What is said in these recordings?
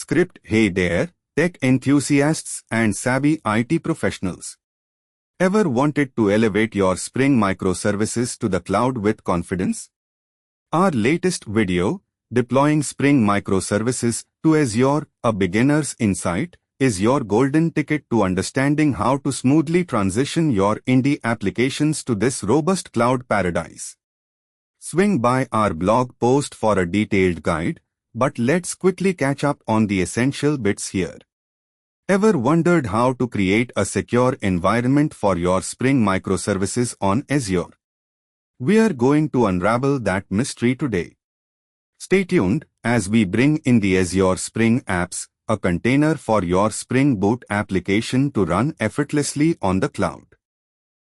Script. Hey there, tech enthusiasts and savvy IT professionals. Ever wanted to elevate your Spring Microservices to the cloud with confidence? Our latest video, Deploying Spring Microservices to Azure, a beginner's insight, is your golden ticket to understanding how to smoothly transition your indie applications to this robust cloud paradise. Swing by our blog post for a detailed guide, but let's quickly catch up on the essential bits here. Ever wondered how to create a secure environment for your Spring Microservices on Azure? We are going to unravel that mystery today. Stay tuned as we bring in the Azure Spring Apps, a container for your Spring Boot application to run effortlessly on the cloud.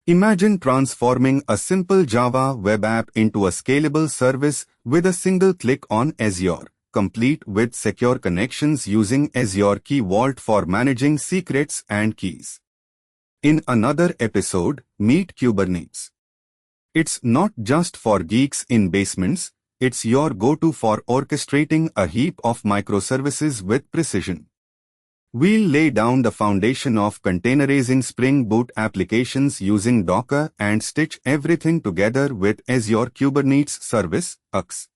Imagine transforming a simple Java web app into a scalable service with a single click on Azure, complete with secure connections using Azure Key Vault for managing secrets and keys. In another episode, meet Kubernetes. It's not just for geeks in basements, it's your go-to for orchestrating a heap of microservices with precision. We'll lay down the foundation of containerizing Spring Boot applications using Docker and stitch everything together with Azure Kubernetes Service, AKS.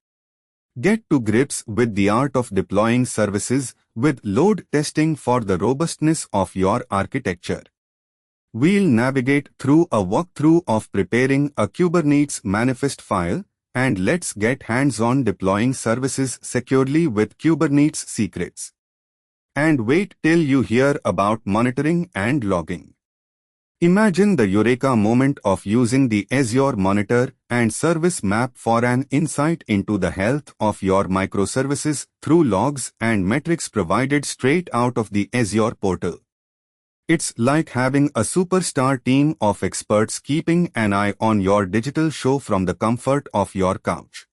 Get to grips with the art of deploying services with load testing for the robustness of your architecture. We'll navigate through a walkthrough of preparing a Kubernetes manifest file, and let's get hands-on deploying services securely with Kubernetes secrets. And wait till you hear about monitoring and logging. Imagine the eureka moment of using the Azure Monitor and Service Map for an insight into the health of your microservices through logs and metrics provided straight out of the Azure portal. It's like having a superstar team of experts keeping an eye on your digital show from the comfort of your couch.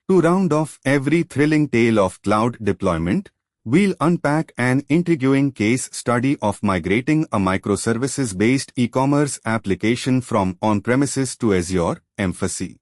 To round off every thrilling tale of cloud deployment, we'll unpack an intriguing case study of migrating a microservices-based e-commerce application from on-premises to Azure, emphasis.